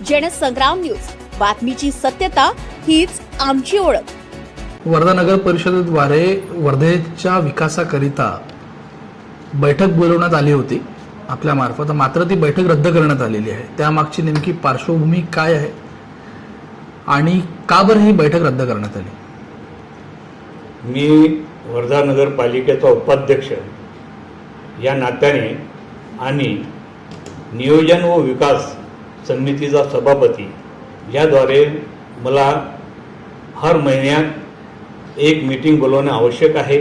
Jansangram news, बातमीची सत्यता हीच आमची ओळख. वर्धा नगर परिषदेद्वारे वर्धेच्या विकासाकरिता बैठक बोलवण्यात आली होती आपल्या मार्फत, मात्र ती बैठक रद्द करण्यात आलेली आहे. त्यामागची नेमकी पार्श्वभूमी काय आहे आणि का बरं ही बैठक रद्द करण्यात आली? मी वर्धा नगरपालिकेचा उपाध्यक्ष या नात्याने आणि नियोजन व विकास समितीचा सभापती याद्वारे मला हर महिन्यात एक मीटिंग बोलवणे आवश्यक आहे.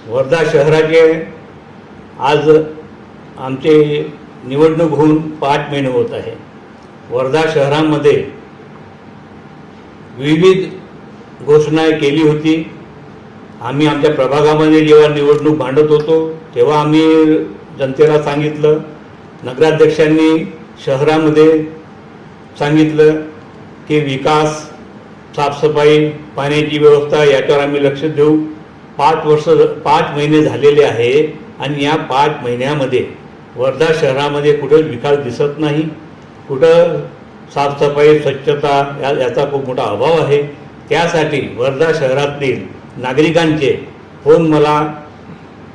वर्धा शहराचे आज आमचे निवडणूक होऊन 5 महिने होत आहे. वर्धा शहरामध्ये विविध घोषणा केली होती. आम्ही आमच्या प्रभागामध्ये जेव्हा निवडणूक भांडत होतो तेव्हा आम्ही जनतेला सांगितलं, नगराध्यक्षांनी शहरामध्ये सांगितलं की विकास, साफसफाई, पाण्याची व्यवस्था याच्यावर आम्ही लक्ष देऊ. 5 महिने झालेले आहे आणि या 5 महिन्यामध्ये वर्धा शहरामध्ये कुठं विकास दिसत नाही. कुठं साफसफाई, स्वच्छता याचा खूप मोठा अभाव आहे. त्यासाठी वर्धा शहरातील नागरिकांचे फोन मला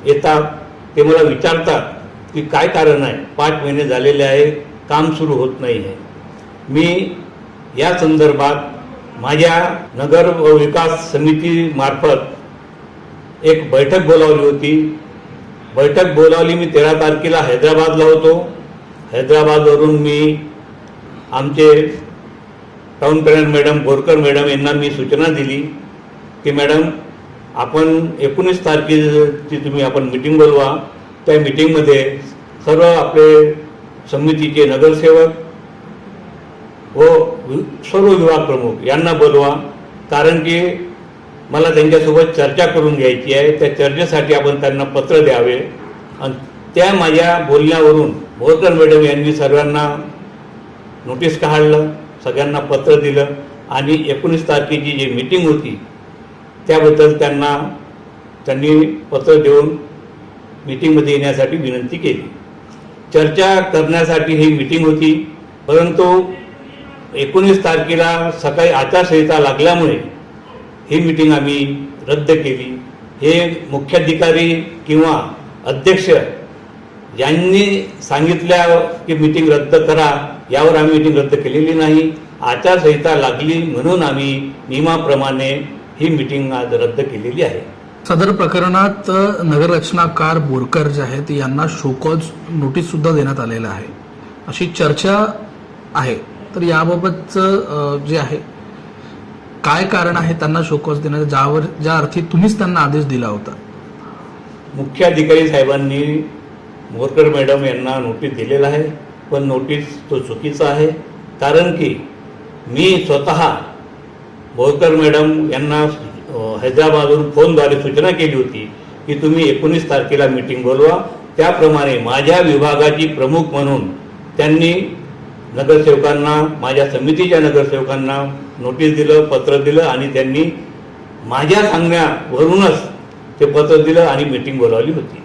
येतात. ते मला विचारतात की काय कारण आहे, 5 महिने झालेले आहे, काम सुरू होत नाही आहे. मी या संदर्भात माझ्या नगर व विकास समितीमार्फत एक बैठक बोलावली होती. बैठक बोलावली मी 13 तारखेला हैदराबादला होतो. हैदराबादवरून मी आमचे town planner madam Borkar madam यांना मी सूचना दिली की मॅडम आपण 19 तारखेची तुम्ही आपण मीटिंग बोलवा. त्या मीटिंगमध्ये सर्व आपले समितीचे नगरसेवक व सर्व विभाग प्रमुख यांना बोलवा, कारण की मला त्यांच्यासोबत चर्चा करून घ्यायची आहे. त्या चर्चेसाठी आपण त्यांना पत्र द्यावे. आणि त्या माझ्या बोलण्यावरून बोरकर मॅडम यांनी सर्वांना नोटीस काढलं, सगळ्यांना पत्र दिलं आणि 19 तारखेची जी मीटिंग होती त्याबद्दल त्यांनी पत्र देऊन मीटिंगमध्ये येण्यासाठी विनंती केली. चर्चा करण्यासाठी ही मीटिंग होती, परंतु 19 तारखेला सकाळी आचारसंहिता लागल्यामुळे ही मीटिंग आम्ही रद्द केली. हे मुख्याधिकारी किंवा अध्यक्ष यांनी सांगितल्या की मीटिंग रद्द करा, यावर आम्ही मीटिंग रद्द केलेली नाही. आचारसंहिता लागली म्हणून आम्ही नियमाप्रमाणे ही मीटिंग आज रद्द केलेली आहे. सदर प्रकरणात नगररचनाकार बोरकर जे आहेत यांना शोकॉज नोटीस सुद्धा देण्यात आलेलं आहे, अशी चर्चा आहे. तर याबाबतचं जे आहे काय कारण आहे त्यांना शोकॉज देण्याचं, ज्या अर्थी तुम्हीच त्यांना आदेश दिला होता? मुख्याधिकारी साहेबांनी बोरकर मॅडम यांना नोटीस दिलेला आहे, पण नोटीस तो चुकीचा आहे. कारण की मी स्वतः बोरकर मॅडम यांना हैदराबादवरून फोनद्वारे सूचना केली होती की तुम्ही 19 तारखेला मीटिंग बोलवा. त्याप्रमाणे माझ्या विभागाची प्रमुख म्हणून त्यांनी नगरसेवकांना, माझ्या समितीच्या नगरसेवकांना नोटीस दिलं, पत्र दिलं आणि त्यांनी माझ्या सांगण्यावरूनच ते पत्र दिलं आणि मीटिंग बोलावली होती.